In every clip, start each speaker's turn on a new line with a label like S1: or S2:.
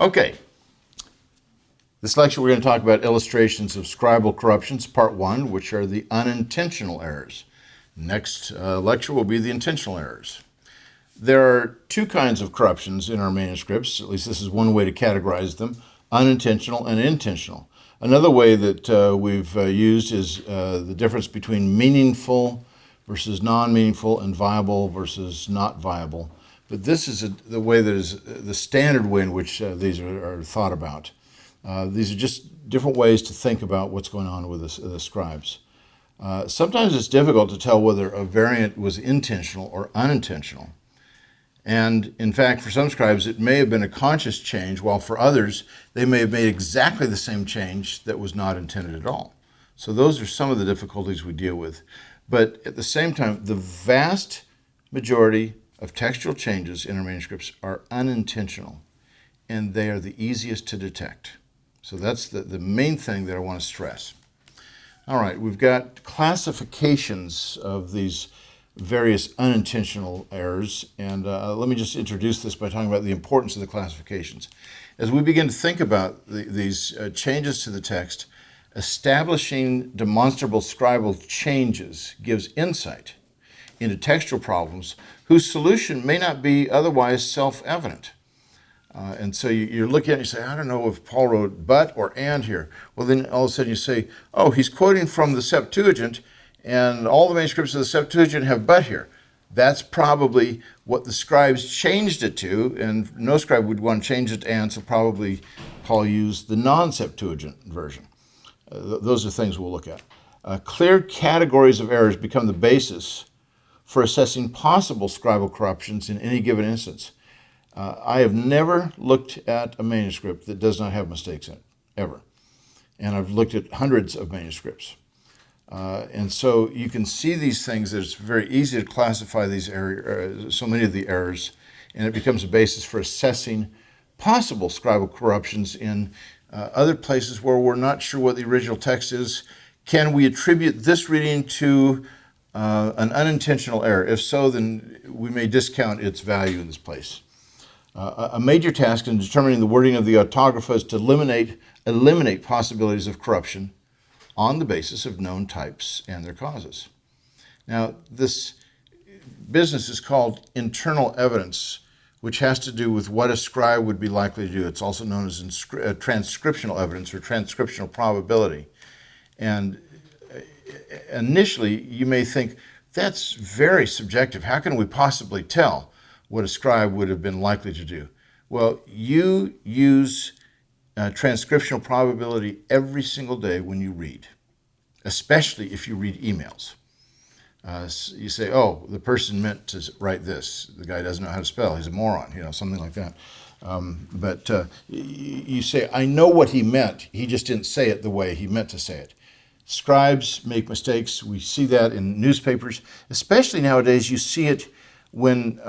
S1: Okay. This lecture we're going to talk about illustrations of scribal corruptions, part 1, which are the unintentional errors. Next lecture will be the intentional errors. There are two kinds of corruptions in our manuscripts, at least this is one way to categorize them, unintentional and intentional. Another way that we've used is the difference between meaningful versus non-meaningful and viable versus not viable. But this is the way that is the standard way in which these are thought about. These are just different ways to think about what's going on with the scribes. Sometimes it's difficult to tell whether a variant was intentional or unintentional. And in fact, for some scribes, it may have been a conscious change, while for others, they may have made exactly the same change that was not intended at all. So those are some of the difficulties we deal with. But at the same time, the vast majority of textual changes in our manuscripts are unintentional, and they are the easiest to detect. So that's the main thing that I want to stress. All right, we've got classifications of these various unintentional errors, and let me just introduce this by talking about the importance of the classifications. As we begin to think about these changes to the text, establishing demonstrable scribal changes gives insight into textual problems whose solution may not be otherwise self-evident. And so you're looking at it and you say, I don't know if Paul wrote but or and here. Well, then all of a sudden you say, oh, he's quoting from the Septuagint, and all the manuscripts of the Septuagint have but here. That's probably what the scribes changed it to, and no scribe would want to change it to and, so probably Paul used the non-Septuagint version. Those are things we'll look at. Clear categories of errors become the basis for assessing possible scribal corruptions in any given instance. I have never looked at a manuscript that does not have mistakes in it, ever. And I've looked at hundreds of manuscripts. And so you can see these things that it's very easy to classify these so many of the errors, and it becomes a basis for assessing possible scribal corruptions in other places where we're not sure what the original text is. Can we attribute this reading to an unintentional error? If so, then we may discount its value in this place. A major task in determining the wording of the autographa is to eliminate possibilities of corruption on the basis of known types and their causes. Now, this business is called internal evidence, which has to do with what a scribe would be likely to do. It's also known as transcriptional evidence or transcriptional probability. And initially, you may think, that's very subjective. How can we possibly tell what a scribe would have been likely to do? Well, you use transcriptional probability every single day when you read, especially if you read emails. You say, oh, the person meant to write this. The guy doesn't know how to spell. He's a moron, something like that. But you say, I know what he meant. He just didn't say it the way he meant to say it. Scribes make mistakes. We see that in newspapers. Especially nowadays, you see it when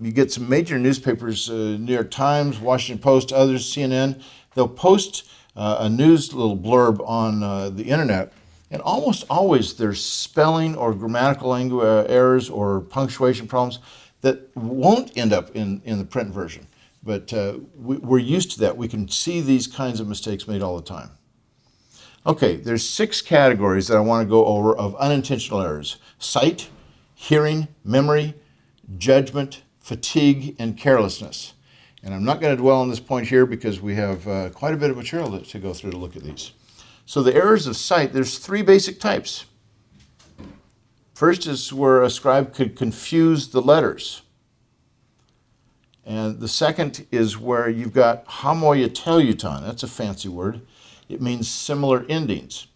S1: you get some major newspapers, New York Times, Washington Post, others, CNN, they'll post a news little blurb on the internet, and almost always there's spelling or grammatical errors or punctuation problems that won't end up in the print version. But we're used to that. We can see these kinds of mistakes made all the time. Okay, there's 6 categories that I want to go over of unintentional errors: sight, hearing, memory, judgment, fatigue, and carelessness. And I'm not going to dwell on this point here because we have quite a bit of material to go through to look at these. So the errors of sight, there's 3 basic types. First is where a scribe could confuse the letters. And the second is where you've got homoioteliuton. That's a fancy word. It means similar endings.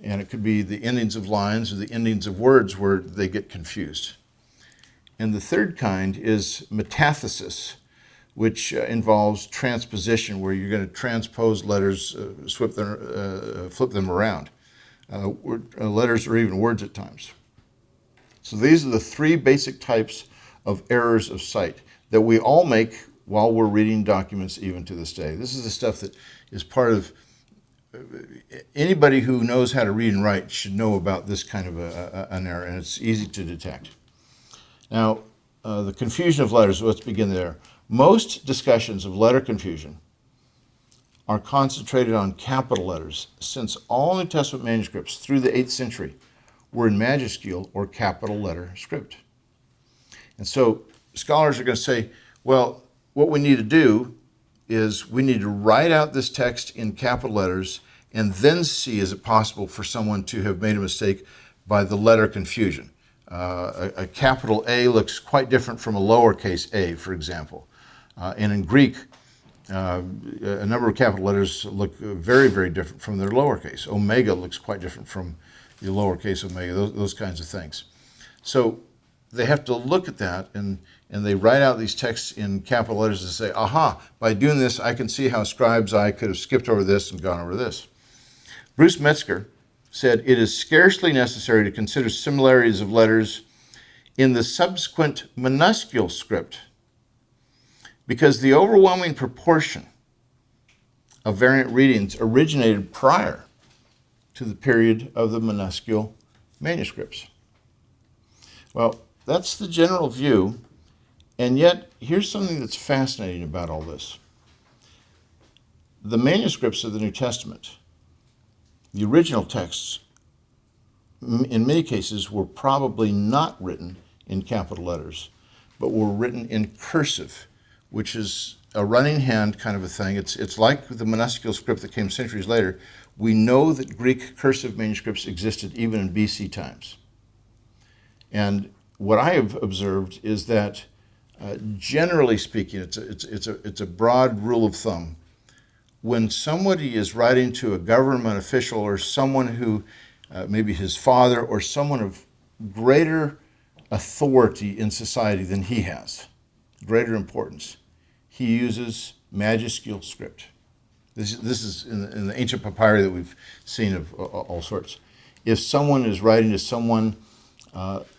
S1: And it could be the endings of lines or the endings of words where they get confused. And the third kind is metathesis, which involves transposition, where you're going to transpose letters, flip them around. Letters or even words at times. So these are the 3 basic types of errors of sight that we all make while we're reading documents even to this day. This is the stuff that is part of anybody who knows how to read and write should know about this kind of an error, and it's easy to detect. Now, the confusion of letters, let's begin there. Most discussions of letter confusion are concentrated on capital letters, since all New Testament manuscripts through the 8th century were in majuscule or capital letter script. And so scholars are going to say, well, what we need to do is we need to write out this text in capital letters and then see, is it possible for someone to have made a mistake by the letter confusion. A capital A looks quite different from a lowercase a, for example. And in Greek, a number of capital letters look very, very different from their lowercase. Omega looks quite different from the lowercase omega, those kinds of things. So they have to look at that, and they write out these texts in capital letters and say, aha, by doing this, I can see how scribes I could have skipped over this and gone over this. Bruce Metzger said, it is scarcely necessary to consider similarities of letters in the subsequent minuscule script, because the overwhelming proportion of variant readings originated prior to the period of the minuscule manuscripts. Well, that's the general view, and yet here's something that's fascinating about all this. The manuscripts of the New Testament, the original texts, in many cases were probably not written in capital letters, but were written in cursive, which is a running hand kind of a thing. It's like the minuscule script that came centuries later. We know that Greek cursive manuscripts existed even in BC times. And what I have observed is that, generally speaking, it's a broad rule of thumb. When somebody is writing to a government official or someone who, maybe his father or someone of greater authority in society than he has, greater importance, he uses majuscule script. This is in the ancient papyri that we've seen of all sorts. If someone is writing to someone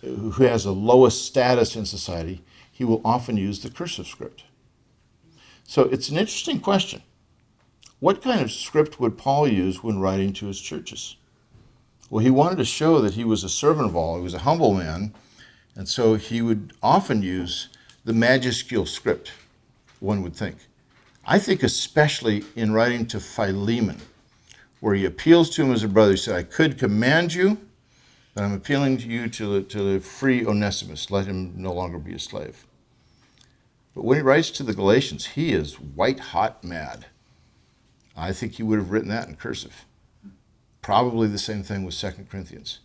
S1: who has the lowest status in society, he will often use the cursive script. So it's an interesting question. What kind of script would Paul use when writing to his churches? Well, he wanted to show that he was a servant of all. He was a humble man, and so he would often use the majuscule script, one would think. I think especially in writing to Philemon, where he appeals to him as a brother. He said, I could command you, but I'm appealing to you to free Onesimus. Let him no longer be a slave. But when he writes to the Galatians, he is white hot mad. I think he would have written that in cursive. Probably the same thing with 2 Corinthians.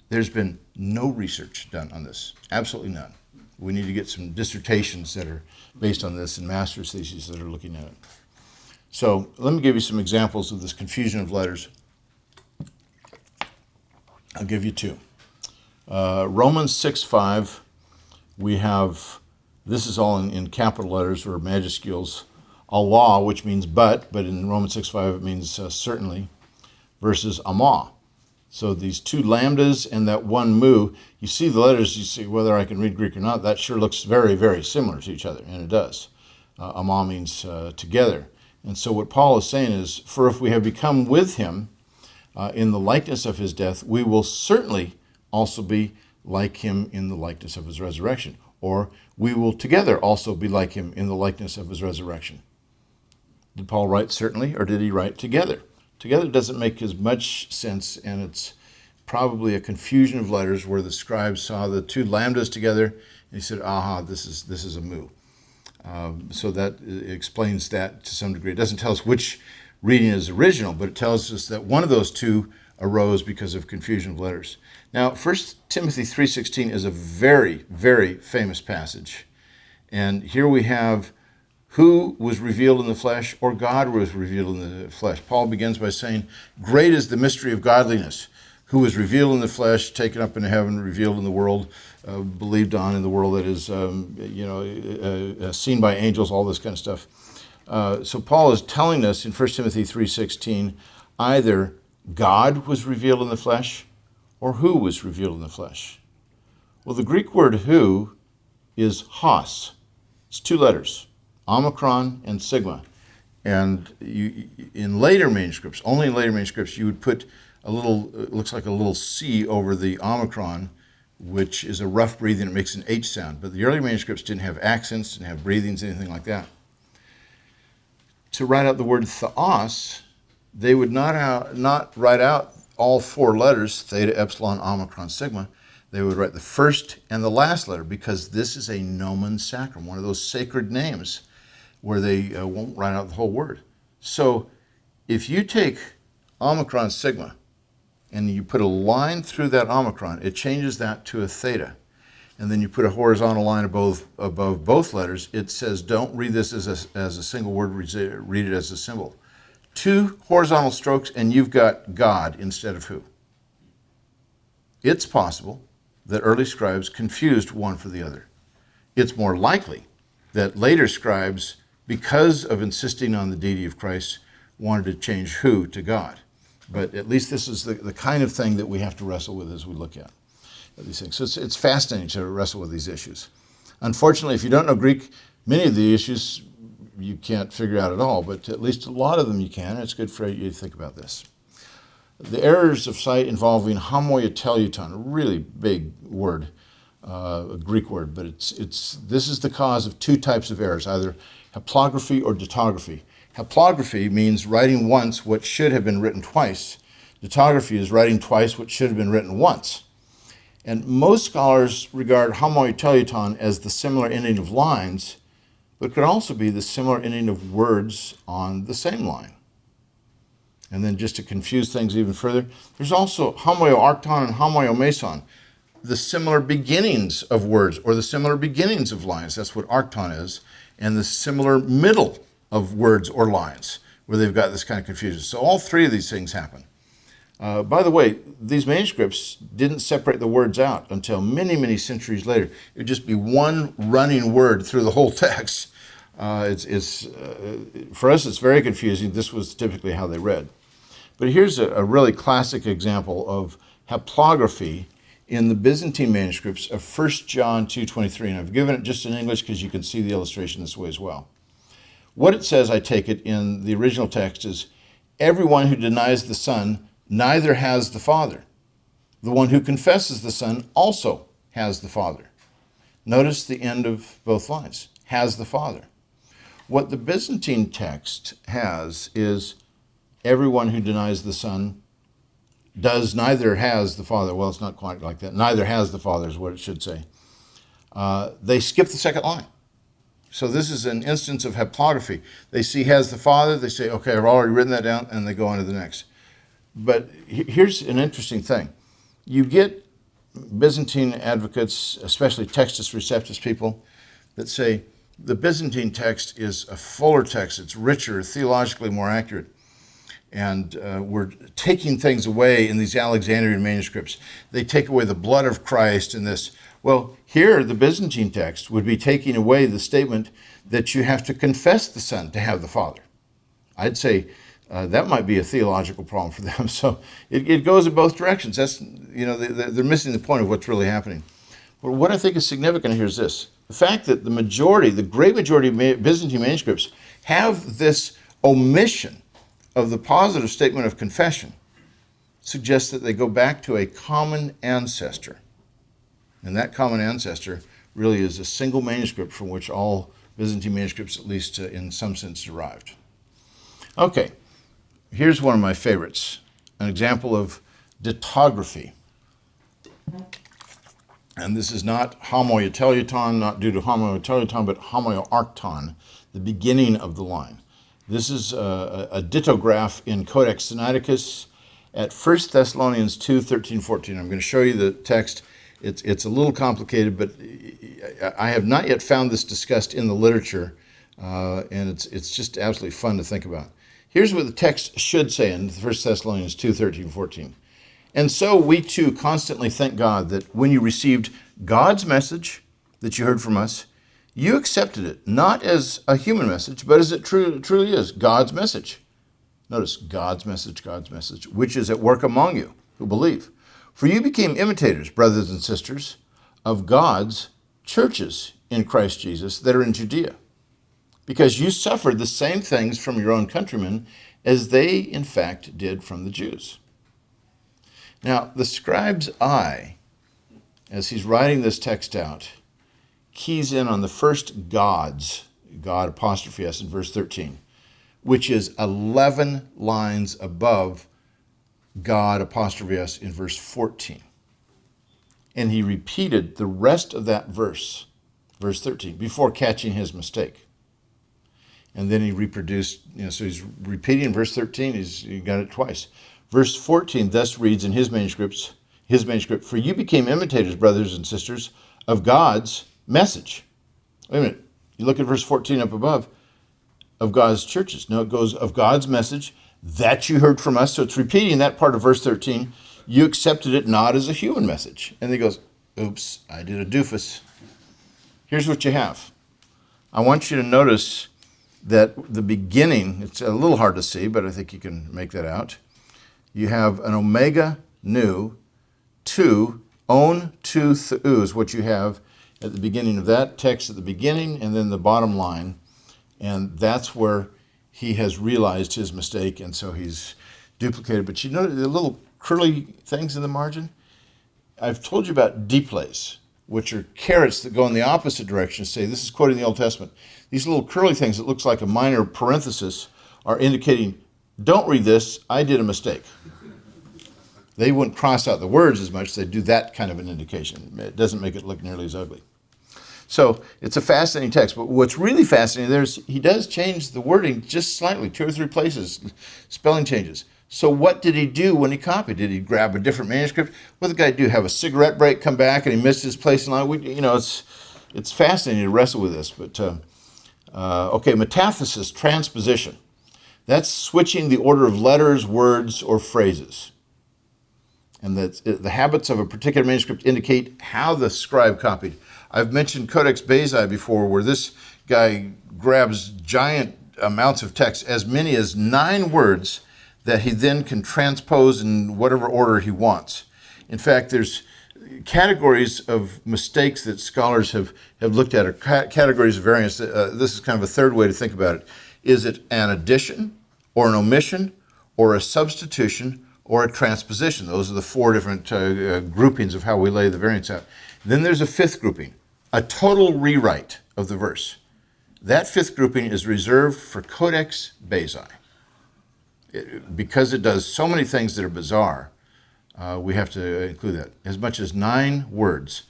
S1: There's been no research done on this, absolutely none. We need to get some dissertations that are based on this and master's theses that are looking at it. So let me give you some examples of this confusion of letters. I'll give you two. Romans 6:5, we have, this is all in capital letters or majuscules, Allah, which means but in Romans 6:5 it means certainly, versus amah. So these two lambdas and that one mu, you see the letters, you see whether I can read Greek or not, that sure looks very, very similar to each other, and it does. Amah means together. And so what Paul is saying is, for if we have become with him in the likeness of his death, we will certainly also be like him in the likeness of his resurrection. Or we will together also be like him in the likeness of his resurrection. Did Paul write certainly, or did he write together? Together doesn't make as much sense, and it's probably a confusion of letters where the scribe saw the two lambdas together, and he said, aha, this is a mu. So that explains that to some degree. It doesn't tell us which reading is original, but it tells us that one of those two arose because of confusion of letters. Now, 1 Timothy 3:16 is a very, very famous passage. And here we have who was revealed in the flesh, or God was revealed in the flesh. Paul begins by saying, great is the mystery of godliness, who was revealed in the flesh, taken up into heaven, revealed in the world, believed on in the world that is, seen by angels, all this kind of stuff. So Paul is telling us in 1 Timothy 3:16, either God was revealed in the flesh, or who was revealed in the flesh. Well, the Greek word who is hos. It's two letters, omicron and sigma. And in later manuscripts, only in later manuscripts, you would put a little, it looks like a little C over the omicron which is a rough breathing. It makes an H sound. But the early manuscripts didn't have accents, didn't have breathings, anything like that. To write out the word theos, they would not write out all four letters, theta, epsilon, omicron, sigma. They would write the first and the last letter, because this is a nomen sacrum, one of those sacred names where they won't write out the whole word. So if you take omicron sigma and you put a line through that omicron, it changes that to a theta. And then you put a horizontal line above both letters, it says don't read this as a single word, read it as a symbol. 2 horizontal strokes and you've got God instead of who. It's possible that early scribes confused one for the other. It's more likely that later scribes, because of insisting on the deity of Christ, wanted to change who to God. But at least this is the kind of thing that we have to wrestle with as we look at these things. So it's fascinating to wrestle with these issues. Unfortunately, if you don't know Greek, many of the issues you can't figure out at all, but at least a lot of them you can. It's good for you to think about this. The errors of sight involving homoioteliuton, a really big word, a Greek word, but this is the cause of 2 types of errors, either haplography or dittography. Haplography means writing once what should have been written twice. Dittography is writing twice what should have been written once. And most scholars regard homoioteliuton as the similar ending of lines, but could also be the similar ending of words on the same line. And then just to confuse things even further, there's also homoiarchton and homoiomeson, the similar beginnings of words or the similar beginnings of lines. That's what archton is. And the similar middle of words or lines, where they've got this kind of confusion. So all 3 of these things happen. By the way, these manuscripts didn't separate the words out until many, many centuries later. It would just be one running word through the whole text. For us, it's very confusing. This was typically how they read. But here's a really classic example of haplography in the Byzantine manuscripts of 1 John 2:23. And I've given it just in English because you can see the illustration this way as well. What it says, I take it, in the original text is, everyone who denies the Son neither has the Father. The one who confesses the Son also has the Father. Notice the end of both lines, has the Father. What the Byzantine text has is, everyone who denies the Son does neither has the Father. Well, it's not quite like that. Neither has the Father is what it should say. They skip the second line. So this is an instance of haplography. They see has the Father, they say, okay, I've already written that down, and they go on to the next. But here's an interesting thing. You get Byzantine advocates, especially Textus Receptus people, that say the Byzantine text is a fuller text, it's richer, theologically more accurate. And we're taking things away in these Alexandrian manuscripts. They take away the blood of Christ in this. Well, here the Byzantine text would be taking away the statement that you have to confess the Son to have the Father. I'd say that might be a theological problem for them. So it goes in both directions. That's, they're missing the point of what's really happening. But what I think is significant here is this. The fact that the great majority of Byzantine manuscripts have this omission of the positive statement of confession suggests that they go back to a common ancestor. And that common ancestor really is a single manuscript from which all Byzantine manuscripts, at least in some sense, derived. Okay, here's one of my favorites, an example of dittography. And this is not homoioteliuton, not due to homoioteliuton, but homoiarchton, the beginning of the line. This is a dittograph in Codex Sinaiticus at 1 Thessalonians 2, 13, 14. I'm going to show you the text. It's a little complicated, but I have not yet found this discussed in the literature, and it's just absolutely fun to think about. Here's what the text should say in 1 Thessalonians 2, 13, 14. And so we too constantly thank God that when you received God's message that you heard from us, you accepted it, not as a human message, but as it truly is, God's message. Notice, God's message, which is at work among you who believe. For you became imitators, brothers and sisters, of God's churches in Christ Jesus that are in Judea, because you suffered the same things from your own countrymen as they, in fact, did from the Jews. Now, the scribe's eye as he's writing this text out, keys in on the first gods, God apostrophe S in verse 13, which is 11 lines above God apostrophe S in verse 14. And he repeated the rest of that verse, verse 13, before catching his mistake. And then he reproduced, so he's repeating verse 13, he got it twice. Verse 14 thus reads in his manuscript, for you became imitators, brothers and sisters, of God's message. Wait a minute, you look at verse 14 up above, of God's churches. No, it goes, of God's message that you heard from us. So it's repeating that part of verse 13. You accepted it not as a human message. And he goes, oops, I did a doofus. Here's what you have. I want you to notice that the beginning, it's a little hard to see, but I think you can make that out. You have an omega nu, tu, on, tu, theou is what you have at the beginning of that text at the beginning, and then the bottom line. And that's where he has realized his mistake, and so he's duplicated. But you know the little curly things in the margin? I've told you about deplays, which are carets that go in the opposite direction. Say, this is quoting the Old Testament. These little curly things that looks like a minor parenthesis are indicating, don't read this, I did a mistake. They wouldn't cross out the words as much, they do that kind of an indication. It doesn't make it look nearly as ugly. So it's a fascinating text, but what's really fascinating, he does change the wording just slightly, 2 or 3 places, spelling changes. So what did he do when he copied? Did he grab a different manuscript? What did the guy do? Have a cigarette break, come back, and he missed his place in line? It's fascinating to wrestle with this. But okay, metathesis, transposition. That's switching the order of letters, words, or phrases. And the habits of a particular manuscript indicate how the scribe copied. I've mentioned Codex Bezae before, where this guy grabs giant amounts of text, as many as 9 words, that he then can transpose in whatever order he wants. In fact, there's categories of mistakes that scholars have looked at, or categories of variance. This is kind of a third way to think about it. Is it an addition, or an omission, or a substitution, or a transposition? Those are the 4 different groupings of how we lay the variance out. Then there's a 5th grouping, a total rewrite of the verse. That 5th grouping is reserved for Codex Bezae. Because it does so many things that are bizarre, we have to include that. As much as 9 words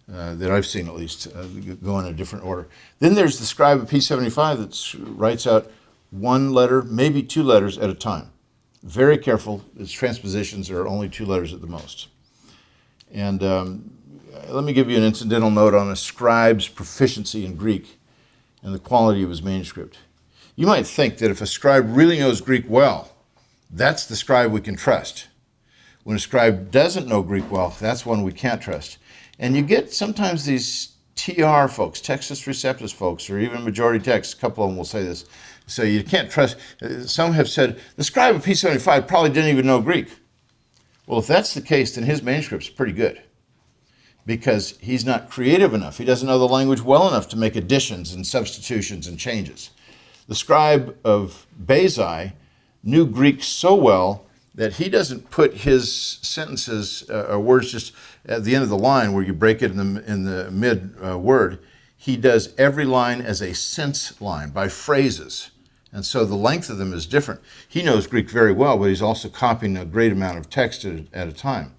S1: that I've seen, at least, go in a different order. Then there's the scribe of P75 that writes out 1 letter, maybe 2 letters at a time. Very careful. Its transpositions are only 2 letters at the most. And let me give you an incidental note on a scribe's proficiency in Greek and the quality of his manuscript. You might think that if a scribe really knows Greek well, that's the scribe we can trust. When a scribe doesn't know Greek well, that's one we can't trust. And you get sometimes these TR folks, Textus Receptus folks, or even majority text, a couple of them will say this. So you can't trust. Some have said, the scribe of P75 probably didn't even know Greek. Well, if that's the case, then his manuscript's pretty good, because he's not creative enough. He doesn't know the language well enough to make additions and substitutions and changes. The scribe of Bezae knew Greek so well that he doesn't put his sentences or words just at the end of the line where you break it in the mid word. He does every line as a sense line by phrases. And so the length of them is different. He knows Greek very well, but he's also copying a great amount of text at a time.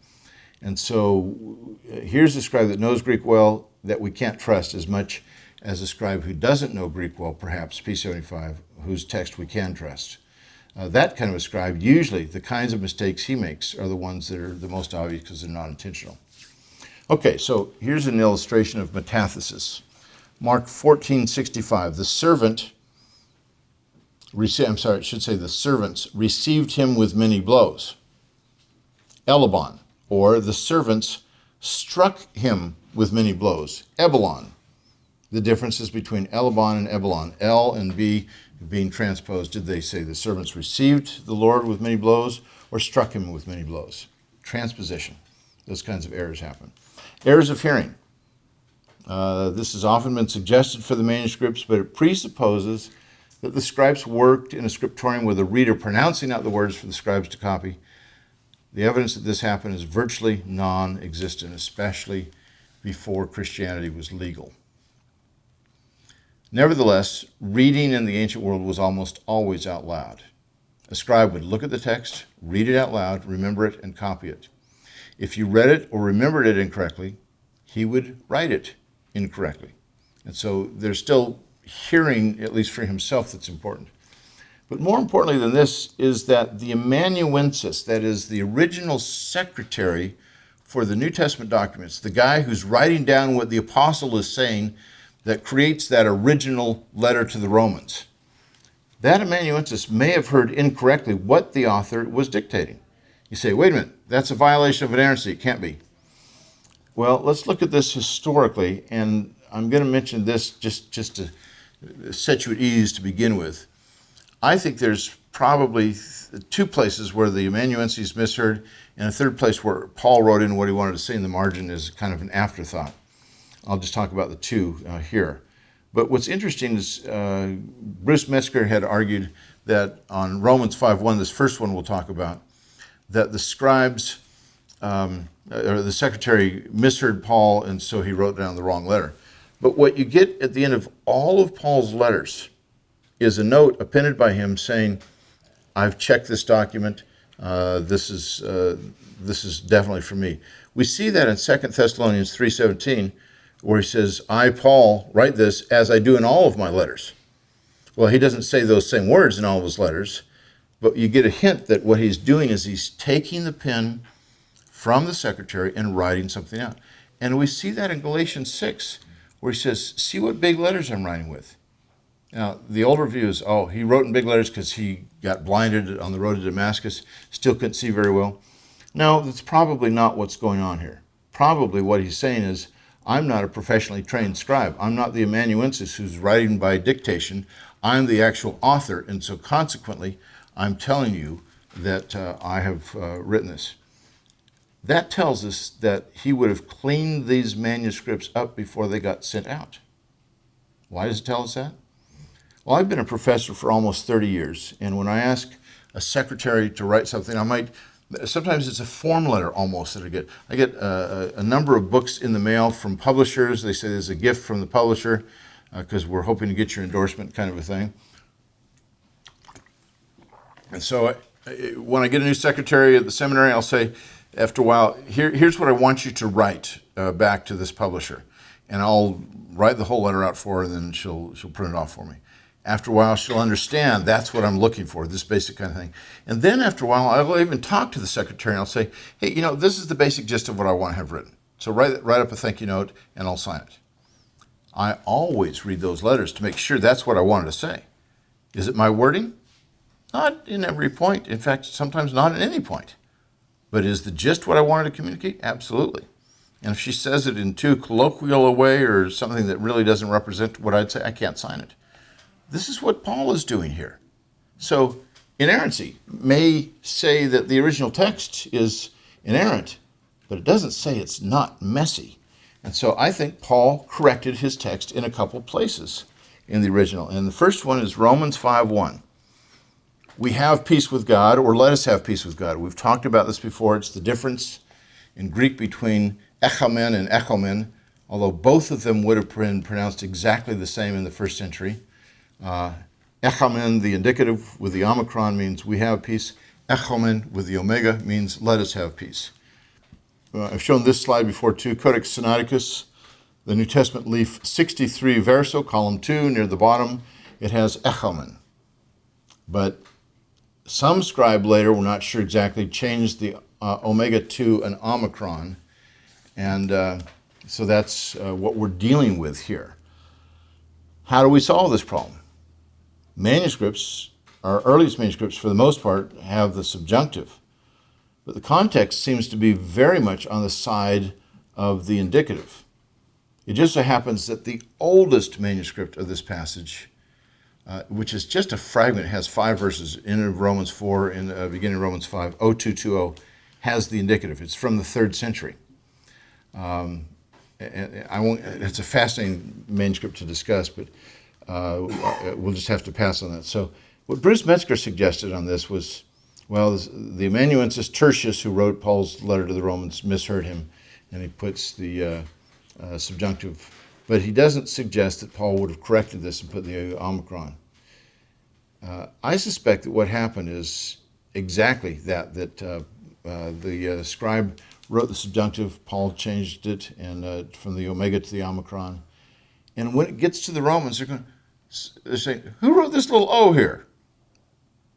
S1: And so here's a scribe that knows Greek well that we can't trust as much as a scribe who doesn't know Greek well, perhaps P75, whose text we can trust. That kind of a scribe, usually the kinds of mistakes he makes are the ones that are the most obvious because they're not intentional. Okay, so here's an illustration of metathesis. Mark 14:65, the servants received him with many blows. Elabon, or the servants struck him with many blows. Ebelon. The differences between Elabon and Ebelon. L and B being transposed. Did they say the servants received the Lord with many blows or struck him with many blows? Transposition. Those kinds of errors happen. Errors of hearing. This has often been suggested for the manuscripts, but it presupposes that the scribes worked in a scriptorium with a reader pronouncing out the words for the scribes to copy. The evidence that this happened is virtually non-existent, especially before Christianity was legal. Nevertheless, reading in the ancient world was almost always out loud. A scribe would look at the text, read it out loud, remember it, and copy it. If you read it or remembered it incorrectly, he would write it incorrectly. And so there's still hearing, at least for himself, that's important. But more importantly than this is that the amanuensis, that is the original secretary for the New Testament documents, the guy who's writing down what the apostle is saying that creates that original letter to the Romans, that amanuensis may have heard incorrectly what the author was dictating. You say, wait a minute, that's a violation of inerrancy. It can't be. Well, let's look at this historically, and I'm going to mention this just to set you at ease to begin with. I think there's probably two places where the amanuensis is misheard, and a third place where Paul wrote in what he wanted to say in the margin as kind of an afterthought. I'll just talk about the two here. But what's interesting is Bruce Metzger had argued that on Romans 5:1, this first one we'll talk about, that the scribes or the secretary misheard Paul, and so he wrote down the wrong letter. But what you get at the end of all of Paul's letters is a note appended by him saying, I've checked this document. This is definitely for me. We see that in 2 Thessalonians 3:17, where he says, I, Paul, write this as I do in all of my letters. Well, he doesn't say those same words in all of his letters, but you get a hint that what he's doing is he's taking the pen from the secretary and writing something out. And we see that in Galatians 6, where he says, see what big letters I'm writing with. Now, the older view is, he wrote in big letters because he got blinded on the road to Damascus, still couldn't see very well. No, that's probably not what's going on here. Probably what he's saying is, I'm not a professionally trained scribe. I'm not the amanuensis who's writing by dictation. I'm the actual author, and so consequently, I'm telling you that I have written this. That tells us that he would have cleaned these manuscripts up before they got sent out. Why does it tell us that? Well, I've been a professor for almost 30 years, and when I ask a secretary to write something, sometimes it's a form letter almost that I get. I get a number of books in the mail from publishers. They say there's a gift from the publisher because we're hoping to get your endorsement, kind of a thing. And so when I get a new secretary at the seminary, I'll say, after a while, here's what I want you to write back to this publisher. And I'll write the whole letter out for her, and then she'll print it off for me. After a while, she'll understand that's what I'm looking for, this basic kind of thing. And then after a while, I'll even talk to the secretary, and I'll say, hey, this is the basic gist of what I want to have written. So write up a thank you note, and I'll sign it. I always read those letters to make sure that's what I wanted to say. Is it my wording? Not in every point. In fact, sometimes not at any point. But is the gist what I wanted to communicate? Absolutely. And if she says it in too colloquial a way or something that really doesn't represent what I'd say, I can't sign it. This is what Paul is doing here. So inerrancy may say that the original text is inerrant, but it doesn't say it's not messy. And so I think Paul corrected his text in a couple places in the original. And the first one is Romans 5:1. We have peace with God, or let us have peace with God. We've talked about this before. It's the difference in Greek between echomen and echomen, although both of them would have been pronounced exactly the same in the first century. Echomen, the indicative with the omicron, means we have peace. Echomen with the omega means let us have peace. I've shown this slide before too. Codex Sinaiticus, the New Testament leaf 63 verso, column 2, near the bottom, it has echomen. But some scribe later, we're not sure exactly, changed the omega to an omicron. And so that's what we're dealing with here. How do we solve this problem? Manuscripts, our earliest manuscripts for the most part, have the subjunctive. But the context seems to be very much on the side of the indicative. It just so happens that the oldest manuscript of this passage, which is just a fragment, has 5 verses, in Romans 4, in beginning of Romans 5, 0220, has the indicative. It's from the 3rd century. And it's a fascinating manuscript to discuss, but we'll just have to pass on that. So what Bruce Metzger suggested on this was, well, the amanuensis Tertius, who wrote Paul's letter to the Romans, misheard him, and he puts the subjunctive. But he doesn't suggest that Paul would have corrected this and put the omicron. I suspect that what happened is exactly that the scribe wrote the subjunctive, Paul changed it and from the omega to the omicron. And when it gets to the Romans, they're saying, who wrote this little O here?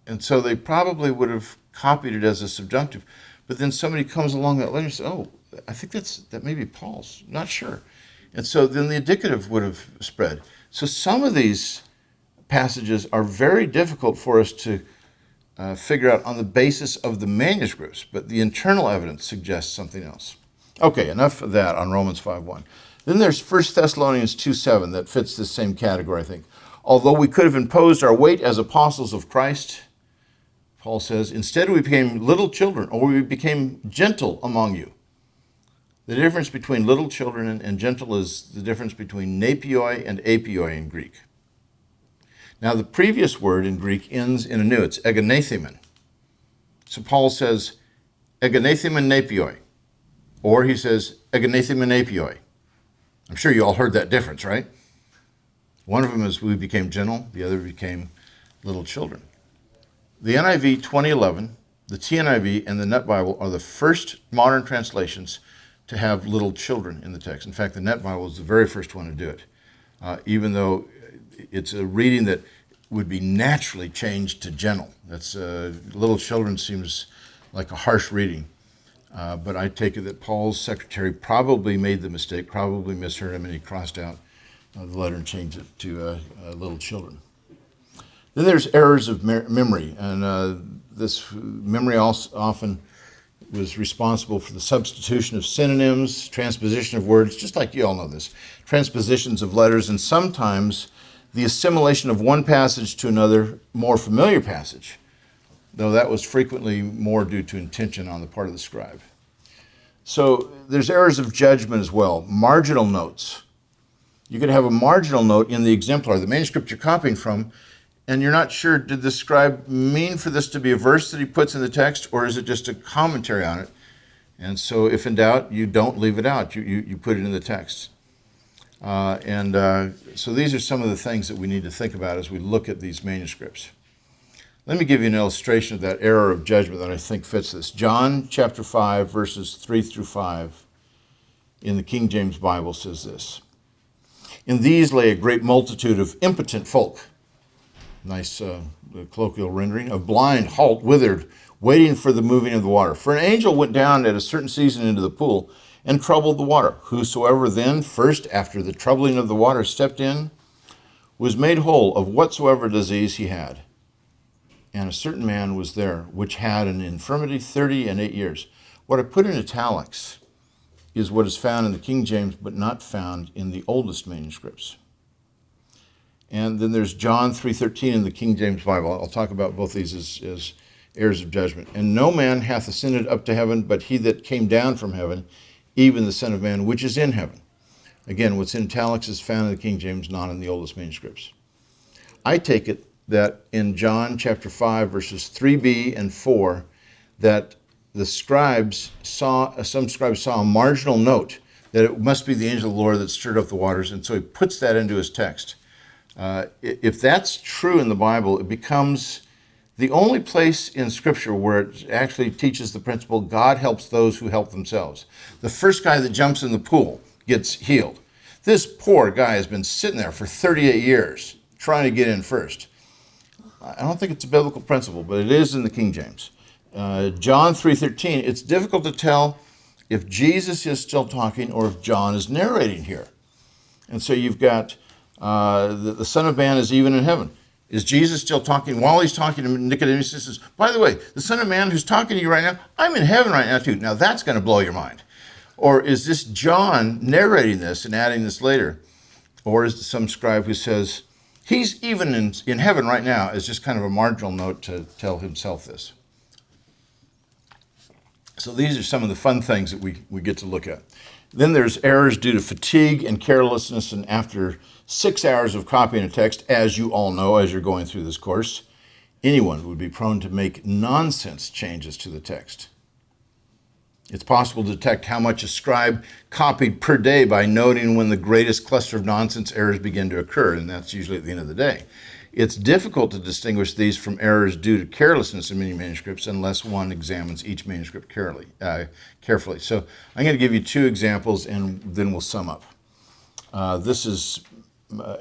S1: And so they probably would have copied it as a subjunctive. But then somebody comes along that later and says, oh, I think that may be Paul's, not sure. And so then the indicative would have spread. So some of these passages are very difficult for us to figure out on the basis of the manuscripts, but the internal evidence suggests something else. Okay, enough of that on Romans 5:1. Then there's 1 Thessalonians 2:7 that fits this same category, I think. Although we could have imposed our weight as apostles of Christ, Paul says, instead we became little children, or we became gentle among you. The difference between little children and gentle is the difference between napioi and apioi in Greek. Now, the previous word in Greek ends in a nu. It's egenethemen. So Paul says egenethemen napioi, or he says egenethemen apioi. I'm sure you all heard that difference, right? One of them is we became gentle, the other became little children. The NIV 2011, the TNIV, and the Net Bible are the first modern translations to have little children in the text. In fact, the Net Bible is the very first one to do it, even though it's a reading that would be naturally changed to gentle. That's little children seems like a harsh reading, but I take it that Paul's secretary probably made the mistake, probably misheard him, and he crossed out the letter and changed it to little children. Then there's errors of memory, and this memory also often was responsible for the substitution of synonyms, transposition of words, just like you all know this, transpositions of letters, and sometimes the assimilation of one passage to another more familiar passage, though that was frequently more due to intention on the part of the scribe. So there's errors of judgment as well. Marginal notes. You could have a marginal note in the exemplar, the manuscript you're copying from, and you're not sure, did the scribe mean for this to be a verse that he puts in the text, or is it just a commentary on it? And so if in doubt, you don't leave it out. You put it in the text. So these are some of the things that we need to think about as we look at these manuscripts. Let me give you an illustration of that error of judgment that I think fits this. John chapter 5, verses 3 through 5 in the King James Bible says this. In these lay a great multitude of impotent folk. Nice colloquial rendering. Of blind, halt, withered, waiting for the moving of the water. For an angel went down at a certain season into the pool and troubled the water. Whosoever then, first after the troubling of the water, stepped in, was made whole of whatsoever disease he had. And a certain man was there, which had an infirmity 38 years. What I put in italics is what is found in the King James, but not found in the oldest manuscripts. And then there's John 3:13 in the King James Bible. I'll talk about both these as errors of judgment. And no man hath ascended up to heaven, but he that came down from heaven, even the Son of Man, which is in heaven. Again, what's in italics is found in the King James, not in the oldest manuscripts. I take it that in John chapter 5, verses 3b and 4, that the scribes some scribes saw a marginal note that it must be the angel of the Lord that stirred up the waters, and so he puts that into his text. If that's true in the Bible, it becomes the only place in Scripture where it actually teaches the principle, God helps those who help themselves. The first guy that jumps in the pool gets healed. This poor guy has been sitting there for 38 years trying to get in first. I don't think it's a biblical principle, but it is in the King James. John 3:13, it's difficult to tell if Jesus is still talking or if John is narrating here. And so you've got the Son of Man is even in heaven. Is Jesus still talking? While he's talking to Nicodemus, he says, by the way, the Son of Man who's talking to you right now, I'm in heaven right now too. Now that's going to blow your mind. Or is this John narrating this and adding this later? Or is it some scribe who says, he's even in heaven right now, as just kind of a marginal note to tell himself this? So these are some of the fun things that we get to look at. Then there's errors due to fatigue and carelessness, and after 6 hours of copying a text, as you all know as you're going through this course, anyone would be prone to make nonsense changes to the text. It's possible to detect how much a scribe copied per day by noting when the greatest cluster of nonsense errors begin to occur, and that's usually at the end of the day. It's difficult to distinguish these from errors due to carelessness in many manuscripts unless one examines each manuscript carefully. So I'm going to give you two examples, and then we'll sum up. This is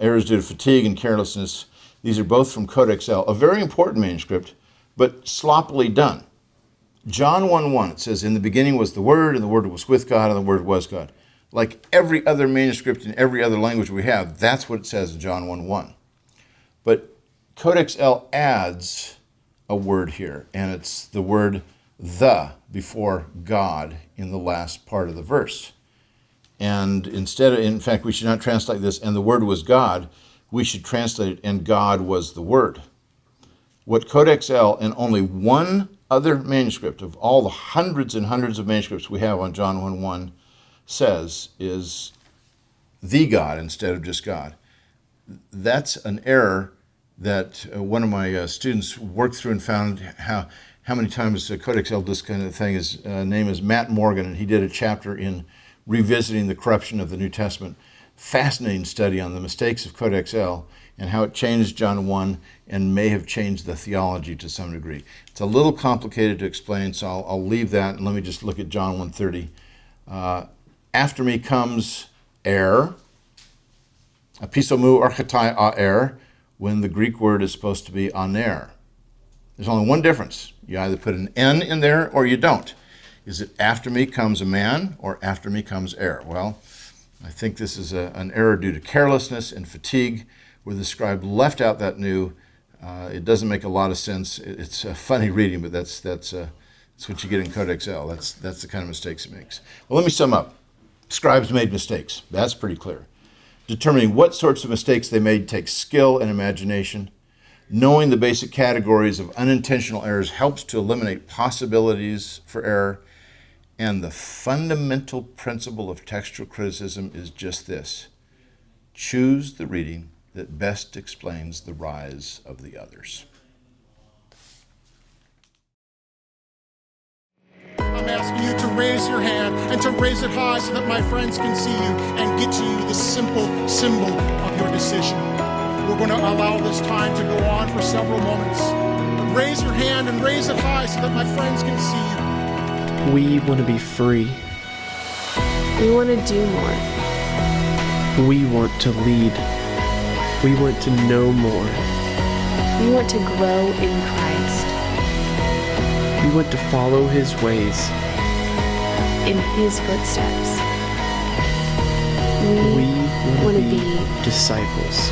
S1: errors due to fatigue and carelessness. These are both from Codex L, a very important manuscript, but sloppily done. John 1:1, it says, "In the beginning was the Word, and the Word was with God, and the Word was God." Like every other manuscript in every other language we have, that's what it says in John 1:1. But Codex L adds a word here, and it's the word "the" before God in the last part of the verse. And instead, in fact, we should not translate this, "and the Word was God." We should translate it, "and God was the Word." What Codex L and only one other manuscript of all the hundreds and hundreds of manuscripts we have on John 1:1 says is "the God" instead of just God. That's an error that one of my students worked through and found how many times Codex L does this kind of thing. His name is Matt Morgan, and he did a chapter in Revisiting the Corruption of the New Testament. Fascinating study on the mistakes of Codex L and how it changed John 1 and may have changed the theology to some degree. It's a little complicated to explain, so I'll leave that, and let me just look at John 1:30. After me comes er, episomu archetai aer, when the Greek word is supposed to be aner. There's only one difference. You either put an N in there or you don't. Is it after me comes a man or after me comes er? Well, I think this is an error due to carelessness and fatigue, where the scribe left out that new. It doesn't make a lot of sense. It's a funny reading, but that's what you get in Codex L. That's the kind of mistakes it makes. Well, let me sum up. Scribes made mistakes. That's pretty clear. Determining what sorts of mistakes they made takes skill and imagination. Knowing the basic categories of unintentional errors helps to eliminate possibilities for error. And the fundamental principle of textual criticism is just this: choose the reading that best explains the rise of the others.
S2: I'm asking you to raise your hand and to raise it high so that my friends can see you and get to you the simple symbol of your decision. We're going to allow this time to go on for several moments. But raise your hand and raise it high so that my friends can see you.
S3: We want to be free.
S4: We want to do more.
S3: We want to lead. We want to know more.
S4: We want to grow in Christ.
S3: We want to follow His ways.
S4: In His footsteps.
S3: We want to be
S4: disciples.